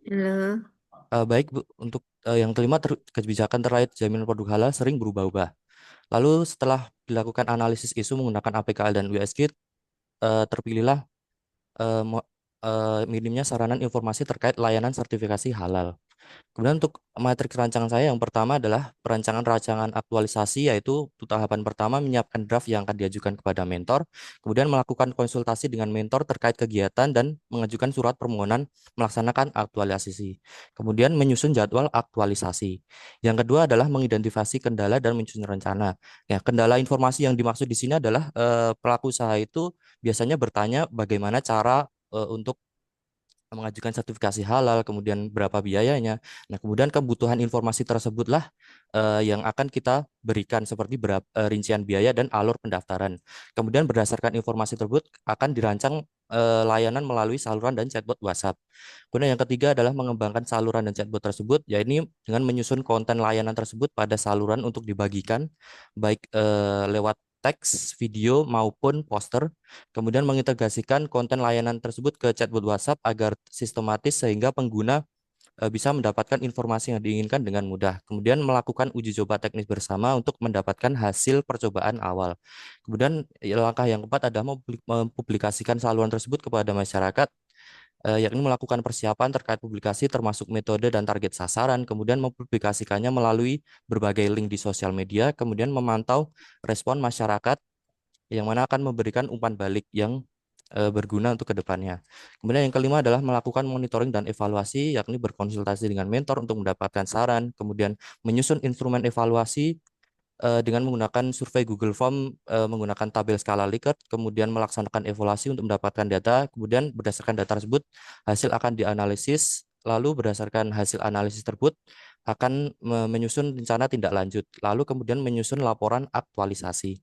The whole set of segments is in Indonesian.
Halo. Baik, Bu. Untuk yang kelima, kebijakan terkait jaminan produk halal sering berubah-ubah. Lalu setelah dilakukan analisis isu menggunakan APKL dan USG, terpilihlah eh, mo- minimnya saranan informasi terkait layanan sertifikasi halal. Kemudian untuk materi rancangan saya yang pertama adalah perancangan rancangan aktualisasi, yaitu untuk tahapan pertama menyiapkan draft yang akan diajukan kepada mentor, kemudian melakukan konsultasi dengan mentor terkait kegiatan dan mengajukan surat permohonan melaksanakan aktualisasi. Kemudian menyusun jadwal aktualisasi. Yang kedua adalah mengidentifikasi kendala dan menyusun rencana. Ya, kendala informasi yang dimaksud di sini adalah pelaku usaha itu biasanya bertanya bagaimana cara untuk mengajukan sertifikasi halal, kemudian berapa biayanya. Nah, kemudian kebutuhan informasi tersebutlah yang akan kita berikan seperti berapa rincian biaya dan alur pendaftaran. Kemudian berdasarkan informasi tersebut akan dirancang layanan melalui saluran dan chatbot WhatsApp. Kemudian yang ketiga adalah mengembangkan saluran dan chatbot tersebut, yaitu dengan menyusun konten layanan tersebut pada saluran untuk dibagikan, baik lewat teks, video maupun poster. Kemudian mengintegrasikan konten layanan tersebut ke chatbot WhatsApp agar sistematis sehingga pengguna bisa mendapatkan informasi yang diinginkan dengan mudah. Kemudian melakukan uji coba teknis bersama untuk mendapatkan hasil percobaan awal. Kemudian langkah yang keempat adalah mempublikasikan saluran tersebut kepada masyarakat, yakni melakukan persiapan terkait publikasi termasuk metode dan target sasaran, kemudian mempublikasikannya melalui berbagai link di sosial media, kemudian memantau respon masyarakat yang mana akan memberikan umpan balik yang berguna untuk kedepannya. Kemudian yang kelima adalah melakukan monitoring dan evaluasi, yakni berkonsultasi dengan mentor untuk mendapatkan saran, kemudian menyusun instrumen evaluasi dengan menggunakan survei Google Form, menggunakan tabel skala Likert, kemudian melaksanakan evaluasi untuk mendapatkan data, kemudian berdasarkan data tersebut hasil akan dianalisis, lalu berdasarkan hasil analisis tersebut akan menyusun rencana tindak lanjut, lalu kemudian menyusun laporan aktualisasi.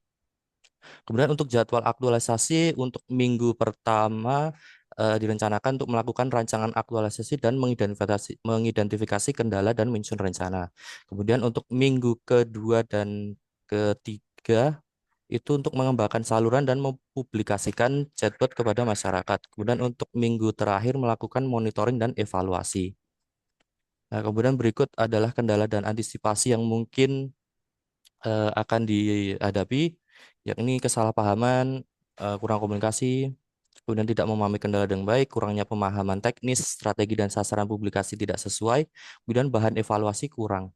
Kemudian untuk jadwal aktualisasi untuk minggu pertama direncanakan untuk melakukan rancangan aktualisasi dan mengidentifikasi kendala dan menyusun rencana. Kemudian untuk minggu kedua dan ketiga itu untuk mengembangkan saluran dan mempublikasikan chatbot kepada masyarakat. Kemudian untuk minggu terakhir melakukan monitoring dan evaluasi. Nah, kemudian berikut adalah kendala dan antisipasi yang mungkin akan dihadapi, yakni kesalahpahaman, kurang komunikasi, kemudian tidak memahami kendala dengan baik, kurangnya pemahaman teknis, strategi dan sasaran publikasi tidak sesuai, kemudian bahan evaluasi kurang.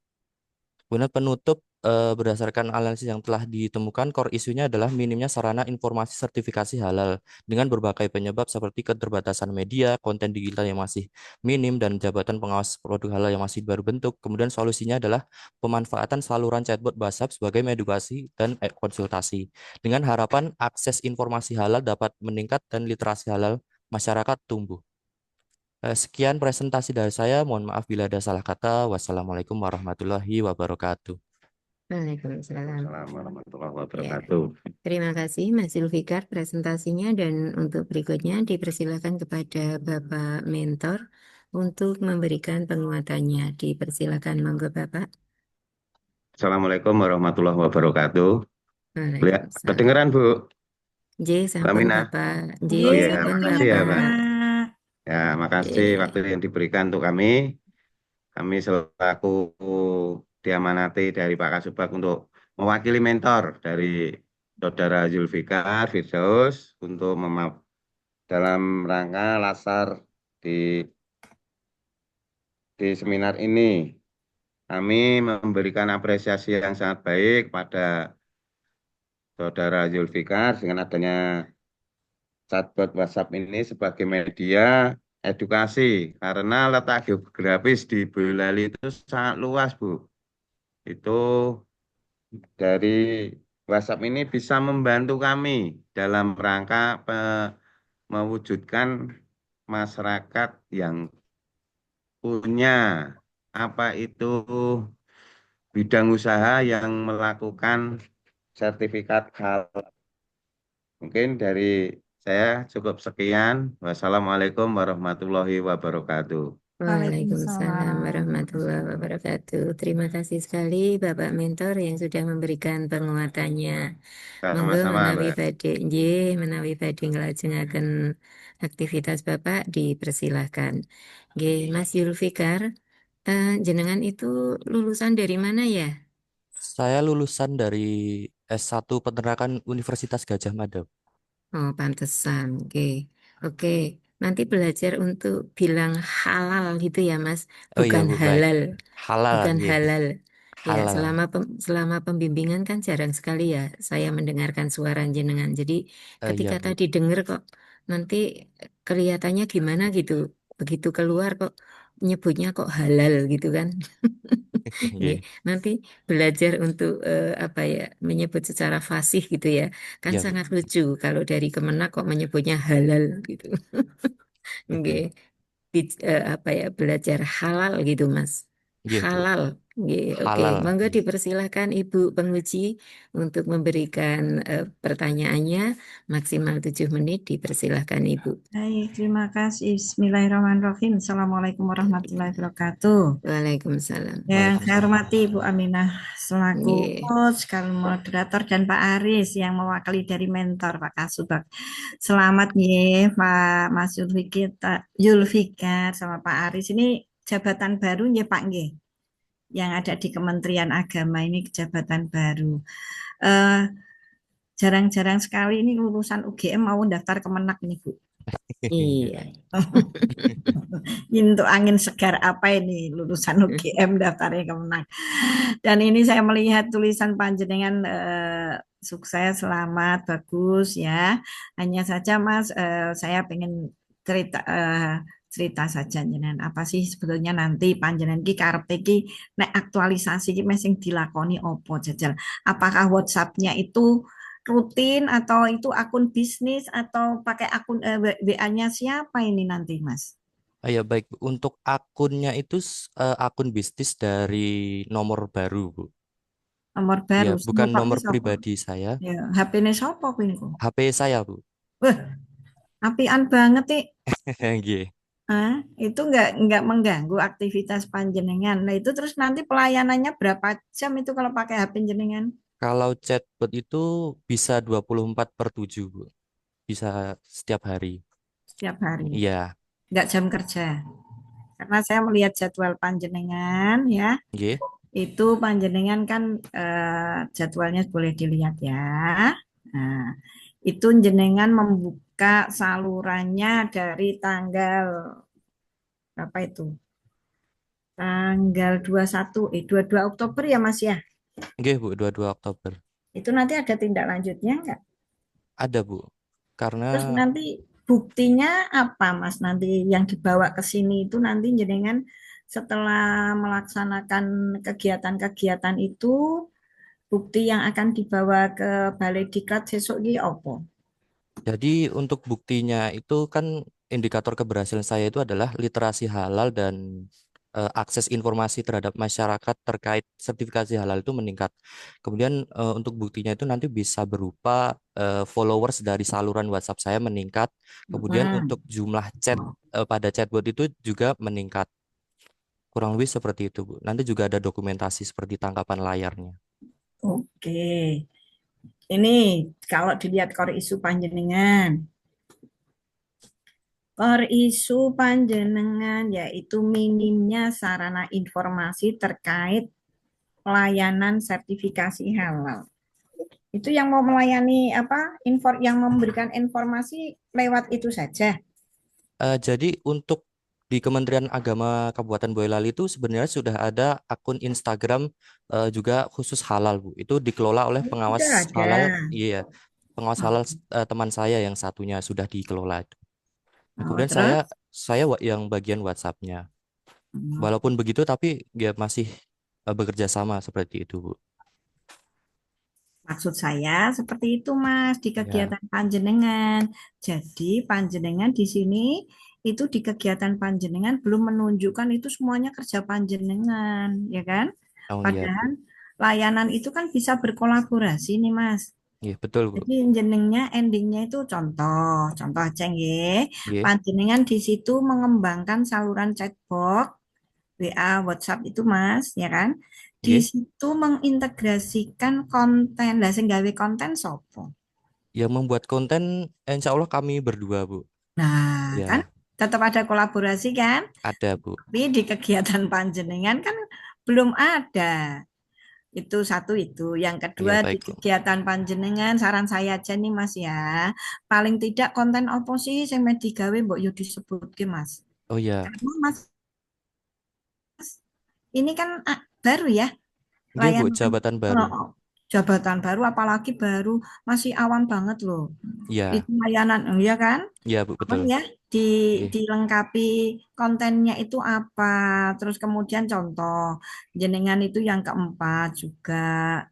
Kemudian penutup, berdasarkan analisis yang telah ditemukan, core isunya adalah minimnya sarana informasi sertifikasi halal dengan berbagai penyebab seperti keterbatasan media, konten digital yang masih minim, dan jabatan pengawas produk halal yang masih baru bentuk. Kemudian solusinya adalah pemanfaatan saluran chatbot WhatsApp sebagai edukasi dan konsultasi. Dengan harapan akses informasi halal dapat meningkat dan literasi halal masyarakat tumbuh. Sekian presentasi dari saya. Mohon maaf bila ada salah kata. Wassalamualaikum warahmatullahi wabarakatuh. Waalaikumsalam. Assalamualaikum warahmatullahi Ya, wabarakatuh. terima kasih Mas Zulfikar presentasinya dan untuk berikutnya dipersilakan kepada Bapak Mentor untuk memberikan penguatannya. Dipersilakan monggo Bapak. Assalamualaikum warahmatullahi wabarakatuh. Lihat, Waalaikumsalam. kedengeran Bu J sampun Lamina? Bapak. J Oh Nggih, ya, sampun sampun makasih ya Pak. Bapak. Bapak. Ya, makasih waktu J. yang diberikan untuk kami. Kami selaku diamanati dari Pak Kasubag untuk mewakili mentor dari Saudara Zulfikar Firdaus untuk dalam rangka lasar di seminar ini. Kami memberikan apresiasi yang sangat baik pada Saudara Zulfikar dengan adanya chatbot WhatsApp ini sebagai media edukasi karena letak geografis di Boyolali itu sangat luas, Bu. Itu dari WhatsApp ini bisa membantu kami dalam rangka mewujudkan masyarakat yang punya apa itu bidang usaha yang melakukan sertifikat halal. Mungkin dari saya cukup sekian. Wassalamualaikum warahmatullahi wabarakatuh. Waalaikumsalam Waalaikumsalam. warahmatullahi wabarakatuh. Terima kasih sekali Bapak Mentor yang sudah memberikan penguatannya. Monggo Sama-sama, menawi Mbak. badhe nggih, menawi badhe nglajengaken aktivitas Bapak dipersilahkan. Nggih, Mas Zulfikar, jenengan itu lulusan dari mana ya? Saya lulusan dari S1 Peternakan Universitas Gajah Mada. Oh, pantesan. Oke. Oke. Nanti belajar untuk bilang halal gitu ya, Mas. Oh iya Bukan Bu, baik. halal. Halal, Bukan nggih. halal. Ya, Halal. selama pembimbingan kan jarang sekali ya saya mendengarkan suara jenengan. Jadi Iya ketika Bu. tadi dengar kok nanti kelihatannya gimana gitu. Begitu keluar kok nyebutnya kok halal gitu kan. Nggih, Nggih. nanti belajar untuk apa ya menyebut secara fasih gitu ya. Kan Iya Bu. sangat lucu kalau dari Kemenak kok menyebutnya halal gitu. Nggih, apa ya belajar halal gitu Mas. Nggih Bu. Halal. Nggih, oke. Halal. Monggo Nggih. dipersilahkan Ibu penguji untuk memberikan pertanyaannya maksimal 7 menit. Dipersilahkan Ibu. Baik, terima kasih. Bismillahirrahmanirrahim. Assalamualaikum warahmatullahi wabarakatuh. Waalaikumsalam. Yang saya Waalaikumsalam. hormati Ibu Aminah selaku Nggih. coach, sekaligus moderator, dan Pak Aris yang mewakili dari mentor Pak Kasubag. Selamat nih Pak Mas Zulfikar sama Pak Aris. Ini jabatan baru ya Pak nggih, yang ada di Kementerian Agama ini jabatan baru. Eh, Jarang-jarang sekali ini lulusan UGM mau daftar Kemenak nih Bu. Iya. Untuk angin segar apa ini lulusan UGM daftarnya Kemenang. Dan ini saya melihat tulisan panjenengan sukses, selamat, bagus ya. Hanya saja Mas, saya pengen cerita saja jenengan apa sih sebetulnya nanti panjenengan ki karepe ki nek aktualisasi ki mesing dilakoni opo jajal. Apakah WhatsApp-nya itu rutin atau itu akun bisnis atau pakai akun WA-nya siapa ini nanti Mas? Oh ya baik Bu. Untuk akunnya itu akun bisnis dari nomor baru Bu. Nomor Ya, baru, bukan numpak nomor sapa? pribadi saya. Ya, HP-ne sapa kuwi engko? HP saya Bu. Wah, apian banget nih. Nggih. Ah, itu nggak mengganggu aktivitas panjenengan. Nah, itu terus nanti pelayanannya berapa jam itu kalau pakai HP jenengan? Kalau chatbot itu bisa 24/7 Bu. Bisa setiap hari. Setiap hari. Iya. Nggak jam kerja. Karena saya melihat jadwal panjenengan ya, Nggih. itu panjenengan kan jadwalnya boleh dilihat ya. Nah, itu jenengan membuka salurannya dari tanggal berapa itu? Tanggal 22 Oktober ya Mas ya. Nggih Bu, 22 Oktober. Itu nanti ada tindak lanjutnya enggak? Ada Bu. Karena Terus nanti buktinya apa Mas? Nanti yang dibawa ke sini itu nanti jenengan setelah melaksanakan kegiatan-kegiatan itu bukti yang akan dibawa ke Balai Diklat sesuk iki apa? jadi untuk buktinya itu kan indikator keberhasilan saya itu adalah literasi halal dan akses informasi terhadap masyarakat terkait sertifikasi halal itu meningkat. Kemudian untuk buktinya itu nanti bisa berupa followers dari saluran WhatsApp saya meningkat. Kemudian Hmm, untuk jumlah chat pada chatbot itu juga meningkat. Kurang lebih seperti itu, Bu. Nanti juga ada dokumentasi seperti tangkapan layarnya. oke. Ini kalau dilihat core isu panjenengan. Core isu panjenengan yaitu minimnya sarana informasi terkait pelayanan sertifikasi halal. Itu yang mau melayani apa? Yang memberikan informasi lewat itu saja. Jadi untuk di Kementerian Agama Kabupaten Boyolali itu sebenarnya sudah ada akun Instagram juga khusus halal, Bu. Itu dikelola oleh pengawas Sudah ada. halal, iya, pengawas Oh, halal teman saya yang satunya sudah dikelola. Nah, oh, kemudian terus saya yang bagian WhatsApp-nya. oh, Walaupun begitu tapi dia masih bekerja sama seperti itu, Bu. maksud saya seperti itu Mas di Ya, kegiatan panjenengan. Jadi panjenengan di sini itu di kegiatan panjenengan belum menunjukkan itu semuanya kerja panjenengan, ya kan? oh iya, Padahal Bu. layanan itu kan bisa berkolaborasi nih Mas. Nggih, betul, Bu. Jadi jenengnya endingnya itu contoh aja nggih. Nggih, Panjenengan di situ mengembangkan saluran chatbot WA, WhatsApp itu Mas, ya kan? Di nggih. situ mengintegrasikan konten. Lah sing gawe konten sopo? Yang membuat konten insya Allah kami berdua, Bu. Nah, kan Ya, tetap ada kolaborasi kan? ada, Bu. Tapi di kegiatan panjenengan kan belum ada. Itu satu itu. Yang kedua Iya, di baik, Bu. kegiatan panjenengan saran saya aja nih Mas ya. Paling tidak konten opo sih sing meh digawe mbok yo disebutke Mas. Oh iya, Karena Mas ini kan baru ya nggih, Bu, layanan jabatan baru. oh, jabatan baru apalagi baru masih awam banget loh. Iya, Itu layanan ya kan? iya, Bu, Mohon betul. ya di Nggih. dilengkapi kontennya itu apa terus kemudian contoh jenengan itu yang keempat juga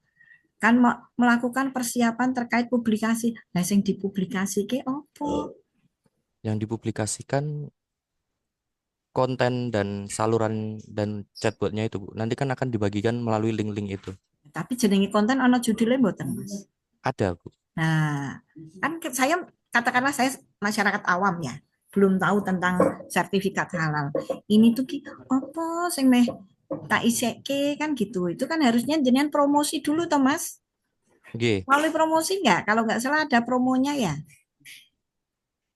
kan melakukan persiapan terkait publikasi nah sing dipublikasi ke opo Yang dipublikasikan konten dan saluran dan chatbotnya itu, Bu. Nanti kan akan dibagikan melalui link-link itu. tapi jenengi konten ono judulnya mboten Mas Ada, Bu. nah kan saya katakanlah saya masyarakat awam ya belum tahu tentang sertifikat halal ini tuh ki opo sing meh tak iseke kan gitu itu kan harusnya jenengan promosi dulu toh Mas Nggih. melalui promosi nggak? Kalau nggak salah ada promonya ya.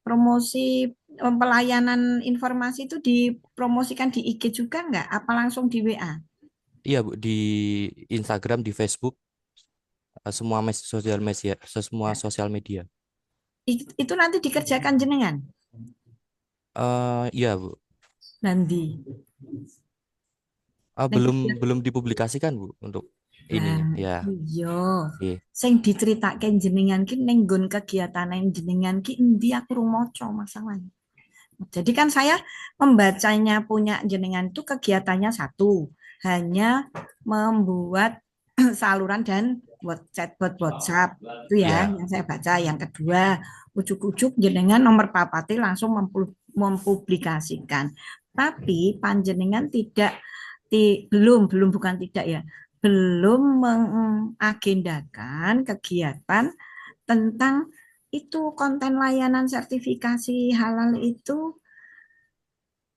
Promosi pelayanan informasi itu dipromosikan di IG juga nggak? Apa langsung di WA? Iya, Bu, di Instagram, di Facebook, semua sosial media. Itu nanti dikerjakan jenengan. Iya, Bu. Nanti. Nek Belum kerja. belum dipublikasikan, Bu, untuk Nah, ininya. Ya, iya. iya. Sing diceritake jenengan ki ning nggon kegiatan jenengan ki endi aku rumoco masalahnya. Jadi kan saya membacanya punya jenengan itu kegiatannya satu, hanya membuat saluran dan buat chatbot WhatsApp itu ya Ya, yang saya baca. Yang kedua, ujuk-ujuk jenengan nomor papati langsung mempublikasikan. Tapi panjenengan tidak belum bukan tidak ya, belum mengagendakan kegiatan tentang itu konten layanan sertifikasi halal itu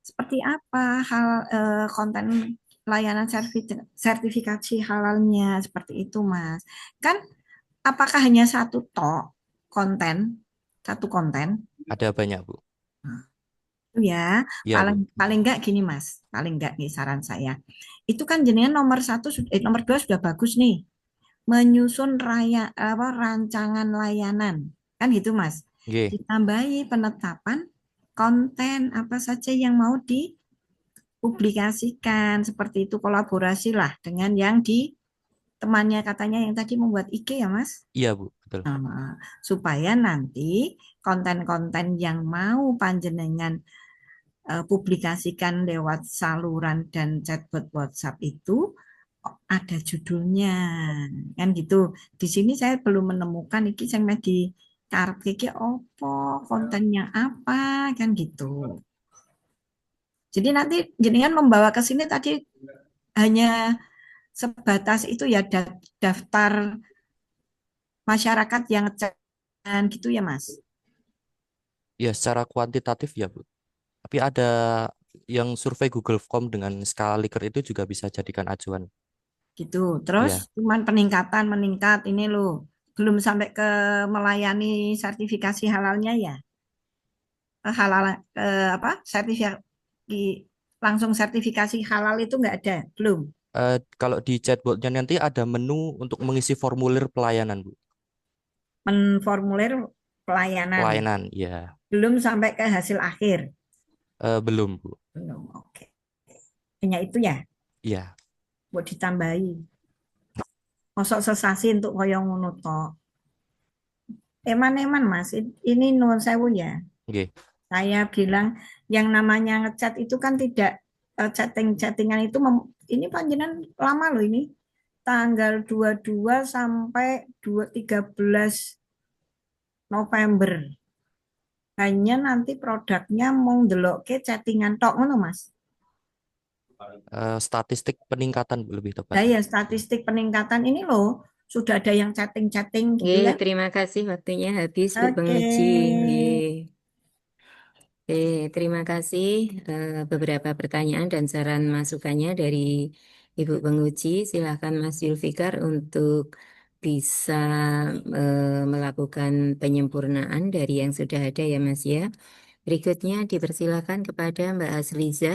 seperti apa hal konten layanan sertifikasi halalnya seperti itu Mas. Kan apakah hanya satu konten, satu konten? ada banyak, Bu. Nah, itu ya Iya, paling Bu. paling enggak gini Mas, paling enggak nih saran saya. Itu kan jenengan nomor satu, nomor dua sudah bagus nih, menyusun apa, rancangan layanan, kan gitu Mas. Nggih. Ditambahi penetapan konten apa saja yang mau dipublikasikan, seperti itu kolaborasi lah dengan yang di temannya katanya yang tadi membuat IG ya Mas. Iya, Bu, betul. Supaya nanti konten-konten yang mau panjenengan publikasikan lewat saluran dan chatbot WhatsApp itu ada judulnya kan gitu. Di sini saya belum menemukan iki yang di karep iki opo kontennya apa kan gitu. Jadi nanti jenengan membawa ke sini tadi hanya sebatas itu ya daftar masyarakat yang ngecek gitu ya Mas. Ya, secara kuantitatif ya, Bu. Tapi ada yang survei Google Form dengan skala Likert itu juga bisa jadikan acuan. Gitu. Terus Iya. cuman peningkatan meningkat ini loh. Belum sampai ke melayani sertifikasi halalnya ya. Halal apa? Sertifikasi langsung sertifikasi halal itu nggak ada, belum. Kalau di chatbotnya nanti ada menu untuk mengisi formulir pelayanan, Bu. Menformulir pelayanan. Pelayanan, ya. Belum sampai ke hasil akhir. Belum, Bu. Belum. Oke. Hanya itu ya, Iya, buat ditambahi. Mosok sesasi untuk koyo ngono tok. Eman-eman Mas, ini nuwun sewu ya. nggih. Saya bilang yang namanya ngechat itu kan tidak chattingan itu ini panjenengan lama loh ini. Tanggal 22 sampai 13 November. Hanya nanti produknya mau ndelokke chattingan tok ngono Mas. Statistik peningkatan, Bu, lebih Nah tepatnya. ya statistik peningkatan ini loh sudah ada yang chatting-chatting gitu Nggih, ya. terima kasih waktunya habis Bu Oke. Penguji. Nggih. Terima kasih beberapa pertanyaan dan saran masukannya dari Ibu Penguji. Silakan Mas Zulfikar untuk bisa melakukan penyempurnaan dari yang sudah ada ya Mas ya. Berikutnya dipersilakan kepada Mbak Asliza.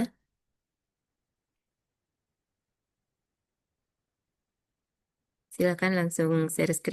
Silakan langsung share screen.